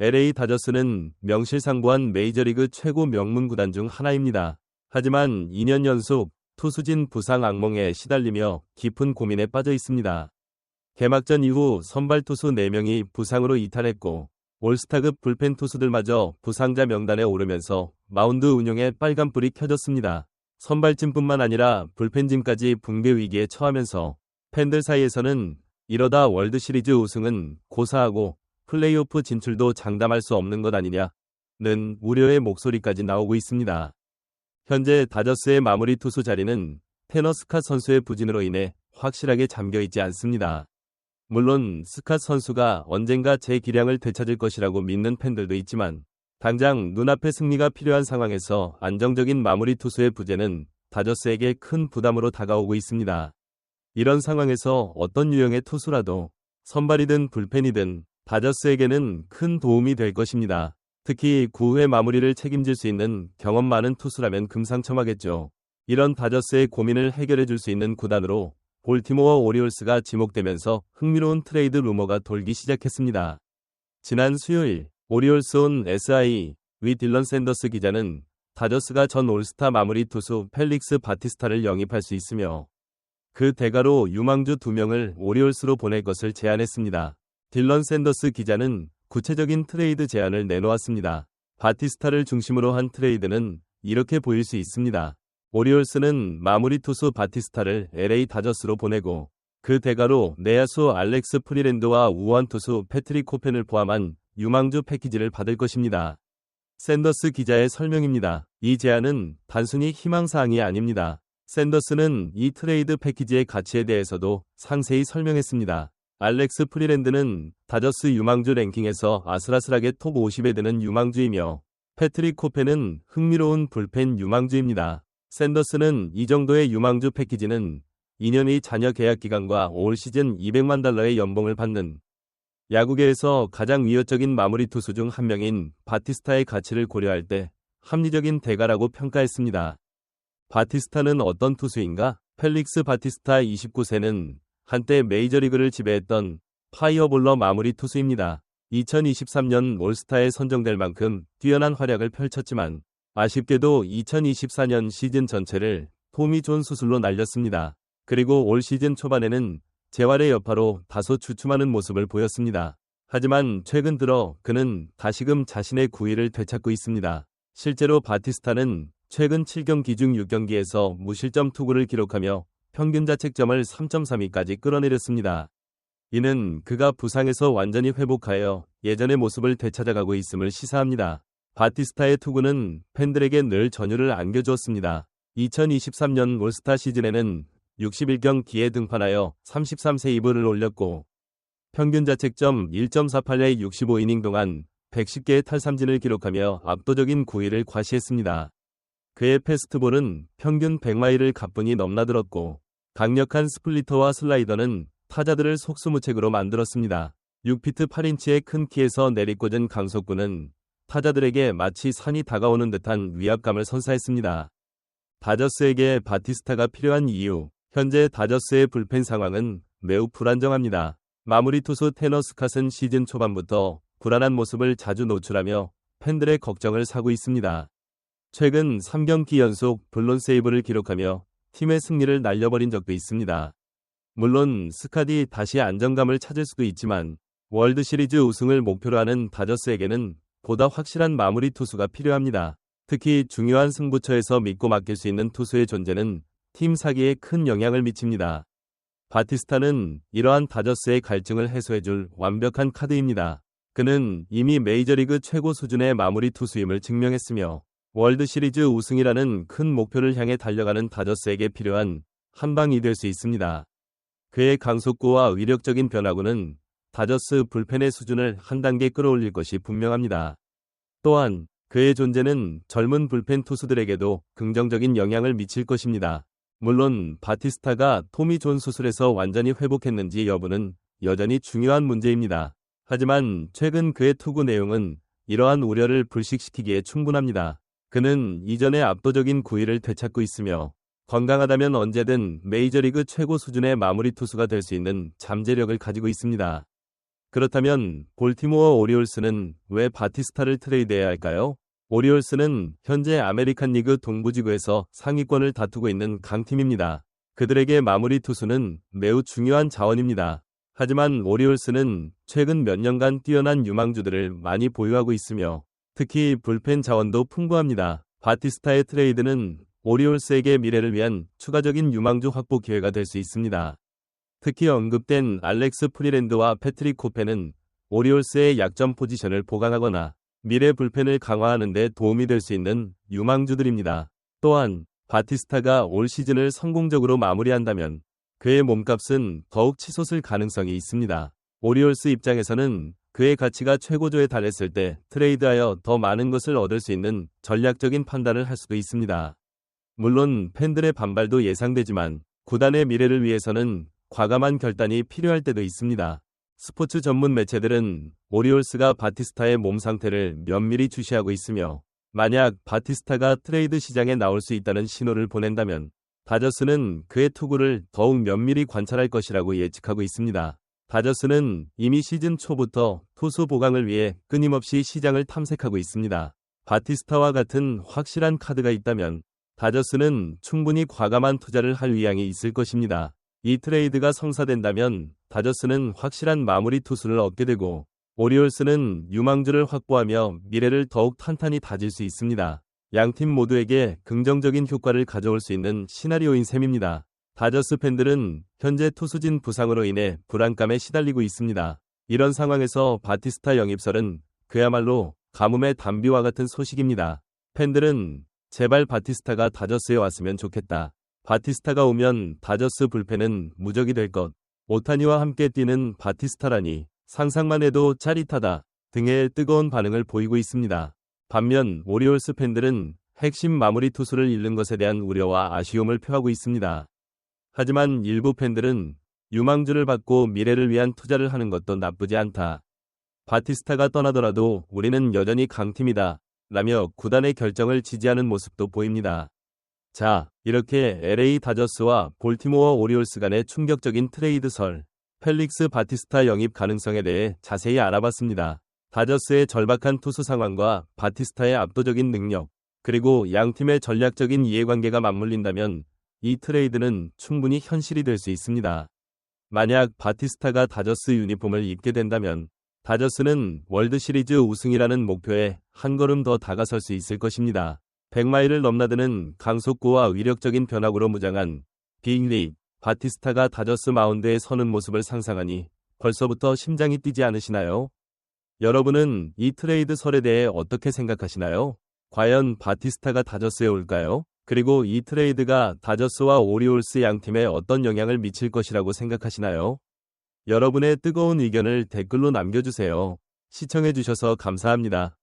LA 다저스는 명실상부한 메이저리그 최고 명문 구단 중 하나입니다. 하지만 2년 연속 투수진 부상 악몽에 시달리며 깊은 고민에 빠져 있습니다. 개막전 이후 선발 투수 4명이 부상으로 이탈했고 올스타급 불펜 투수들마저 부상자 명단에 오르면서 마운드 운용에 빨간불이 켜졌습니다. 선발진뿐만 아니라 불펜진까지 붕괴 위기에 처하면서 팬들 사이에서는 이러다 월드시리즈 우승은 고사하고 플레이오프 진출도 장담할 수 없는 것 아니냐는 우려의 목소리까지 나오고 있습니다. 현재 다저스의 마무리 투수 자리는 테너 스캇 선수의 부진으로 인해 확실하게 잠겨있지 않습니다. 물론 스캇 선수가 언젠가 제 기량을 되찾을 것이라고 믿는 팬들도 있지만 당장 눈앞의 승리가 필요한 상황에서 안정적인 마무리 투수의 부재는 다저스에게 큰 부담으로 다가오고 있습니다. 이런 상황에서 어떤 유형의 투수라도 선발이든 불펜이든 다저스에게는 큰 도움이 될 것입니다. 특히 9회 마무리를 책임질 수 있는 경험 많은 투수라면 금상첨화겠죠. 이런 다저스의 고민을 해결해 줄 수 있는 구단으로 볼티모어 오리올스가 지목되면서 흥미로운 트레이드 루머가 돌기 시작했습니다. 지난 수요일 오리올스 온 SI 위 딜런 샌더스 기자는 다저스가 전 올스타 마무리 투수 펠릭스 바티스타를 영입할 수 있으며 그 대가로 유망주 2명을 오리올스로 보낼 것을 제안했습니다. 딜런 샌더스 기자는 구체적인 트레이드 제안을 내놓았습니다. 바티스타를 중심으로 한 트레이드는 이렇게 보일 수 있습니다. 오리올스는 마무리 투수 바티스타를 LA 다저스로 보내고 그 대가로 내야수 알렉스 프리랜드와 우완 투수 패트릭 코펜을 포함한 유망주 패키지를 받을 것입니다. 샌더스 기자의 설명입니다. 이 제안은 단순히 희망사항이 아닙니다. 샌더스는 이 트레이드 패키지의 가치에 대해서도 상세히 설명했습니다. 알렉스 프리랜드는 다저스 유망주 랭킹에서 아슬아슬하게 톱 50에 드는 유망주이며 패트릭 코펜은 흥미로운 불펜 유망주입니다. 샌더스는 이 정도의 유망주 패키지는 2년의 잔여 계약 기간과 올 시즌 $200만 달러의 연봉을 받는 야구계에서 가장 위협적인 마무리 투수 중 한 명인 바티스타의 가치를 고려할 때 합리적인 대가라고 평가했습니다. 바티스타는 어떤 투수인가? 펠릭스 바티스타 29세는 한때 메이저리그를 지배했던 파이어볼러 마무리 투수입니다. 2023년 올스타에 선정될 만큼 뛰어난 활약을 펼쳤지만 아쉽게도 2024년 시즌 전체를 토미 존 수술로 날렸습니다. 그리고 올 시즌 초반에는 재활의 여파로 다소 주춤하는 모습을 보였습니다. 하지만 최근 들어 그는 다시금 자신의 구위를 되찾고 있습니다. 실제로 바티스타는 최근 7경기 중 6경기에서 무실점 투구를 기록하며 평균 자책점을 3.32까지 끌어내렸습니다. 이는 그가 부상에서 완전히 회복하여 예전의 모습을 되찾아가고 있음을 시사합니다. 바티스타의 투구는 팬들에게 늘 전율을 안겨주었습니다. 2023년 올스타 시즌에는 61경기에 등판하여 33세 2분을 올렸고 평균 자책점 1.48의 65이닝 동안 110개의 탈삼진을 기록하며 압도적인 9위를 과시했습니다. 그의 패스트볼은 평균 100마일을 가뿐히 넘나들었고 강력한 스플리터와 슬라이더는 타자들을 속수무책으로 만들었습니다. 6피트 8인치의 큰 키에서 내리꽂은 강속구는 타자들에게 마치 산이 다가오는 듯한 위압감을 선사했습니다. 다저스에게 바티스타가 필요한 이유. 현재 다저스의 불펜 상황은 매우 불안정합니다. 마무리 투수 테너 스캇은 시즌 초반부터 불안한 모습을 자주 노출하며 팬들의 걱정을 사고 있습니다. 최근 3경기 연속 블론 세이브를 기록하며 팀의 승리를 날려버린 적도 있습니다. 물론 스캇이 다시 안정감을 찾을 수도 있지만 월드시리즈 우승을 목표로 하는 다저스에게는 보다 확실한 마무리 투수가 필요합니다. 특히 중요한 승부처에서 믿고 맡길 수 있는 투수의 존재는 팀 사기에 큰 영향을 미칩니다. 바티스타는 이러한 다저스의 갈증을 해소해줄 완벽한 카드입니다. 그는 이미 메이저리그 최고 수준의 마무리 투수임을 증명했으며 월드시리즈 우승이라는 큰 목표를 향해 달려가는 다저스에게 필요한 한방이 될 수 있습니다. 그의 강속구와 위력적인 변화구는 다저스 불펜의 수준을 한 단계 끌어올릴 것이 분명합니다. 또한 그의 존재는 젊은 불펜 투수들에게도 긍정적인 영향을 미칠 것입니다. 물론 바티스타가 토미 존 수술에서 완전히 회복했는지 여부는 여전히 중요한 문제입니다. 하지만 최근 그의 투구 내용은 이러한 우려를 불식시키기에 충분합니다. 그는 이전의 압도적인 9위를 되찾고 있으며 건강하다면 언제든 메이저리그 최고 수준의 마무리 투수가 될 수 있는 잠재력을 가지고 있습니다. 그렇다면 볼티모어 오리올스는 왜 바티스타를 트레이드해야 할까요? 오리올스는 현재 아메리칸 리그 동부지구에서 상위권을 다투고 있는 강팀입니다. 그들에게 마무리 투수는 매우 중요한 자원입니다. 하지만 오리올스는 최근 몇 년간 뛰어난 유망주들을 많이 보유하고 있으며 특히 불펜 자원도 풍부합니다. 바티스타의 트레이드는 오리올스에게 미래를 위한 추가적인 유망주 확보 기회가 될 수 있습니다. 특히 언급된 알렉스 프리랜드와 패트릭 코펜은 오리올스의 약점 포지션을 보강하거나 미래 불펜을 강화하는 데 도움이 될 수 있는 유망주들입니다. 또한 바티스타가 올 시즌을 성공적으로 마무리한다면 그의 몸값은 더욱 치솟을 가능성이 있습니다. 오리올스 입장에서는 그의 가치가 최고조에 달했을 때 트레이드하여 더 많은 것을 얻을 수 있는 전략적인 판단을 할 수도 있습니다. 물론 팬들의 반발도 예상되지만 구단의 미래를 위해서는 과감한 결단이 필요할 때도 있습니다. 스포츠 전문 매체들은 오리올스가 바티스타의 몸 상태를 면밀히 주시하고 있으며 만약 바티스타가 트레이드 시장에 나올 수 있다는 신호를 보낸다면 다저스는 그의 투구를 더욱 면밀히 관찰할 것이라고 예측하고 있습니다. 다저스는 이미 시즌 초부터 투수 보강을 위해 끊임없이 시장을 탐색하고 있습니다. 바티스타와 같은 확실한 카드가 있다면 다저스는 충분히 과감한 투자를 할 의향이 있을 것입니다. 이 트레이드가 성사된다면 다저스는 확실한 마무리 투수를 얻게 되고 오리올스는 유망주를 확보하며 미래를 더욱 탄탄히 다질 수 있습니다. 양팀 모두에게 긍정적인 효과를 가져올 수 있는 시나리오인 셈입니다. 다저스 팬들은 현재 투수진 부상으로 인해 불안감에 시달리고 있습니다. 이런 상황에서 바티스타 영입설은 그야말로 가뭄의 단비와 같은 소식입니다. 팬들은 제발 바티스타가 다저스에 왔으면 좋겠다. 바티스타가 오면 다저스 불펜은 무적이 될 것. 오타니와 함께 뛰는 바티스타라니 상상만 해도 짜릿하다 등의 뜨거운 반응을 보이고 있습니다. 반면 오리올스 팬들은 핵심 마무리 투수를 잃는 것에 대한 우려와 아쉬움을 표하고 있습니다. 하지만 일부 팬들은 유망주를 받고 미래를 위한 투자를 하는 것도 나쁘지 않다. 바티스타가 떠나더라도 우리는 여전히 강팀이다 라며 구단의 결정을 지지하는 모습도 보입니다. 자, 이렇게 LA 다저스와 볼티모어 오리올스 간의 충격적인 트레이드설, 펠릭스 바티스타 영입 가능성에 대해 자세히 알아봤습니다. 다저스의 절박한 투수 상황과 바티스타의 압도적인 능력, 그리고 양팀의 전략적인 이해관계가 맞물린다면 이 트레이드는 충분히 현실이 될 수 있습니다. 만약 바티스타가 다저스 유니폼을 입게 된다면 다저스는 월드시리즈 우승이라는 목표에 한 걸음 더 다가설 수 있을 것입니다. 100마일을 넘나드는 강속구와 위력적인 변화구로 무장한 빅리 바티스타가 다저스 마운드에 서는 모습을 상상하니 벌써부터 심장이 뛰지 않으시나요? 여러분은 이 트레이드 설에 대해 어떻게 생각하시나요? 과연 바티스타가 다저스에 올까요? 그리고 이 트레이드가 다저스와 오리올스 양팀에 어떤 영향을 미칠 것이라고 생각하시나요? 여러분의 뜨거운 의견을 댓글로 남겨주세요. 시청해주셔서 감사합니다.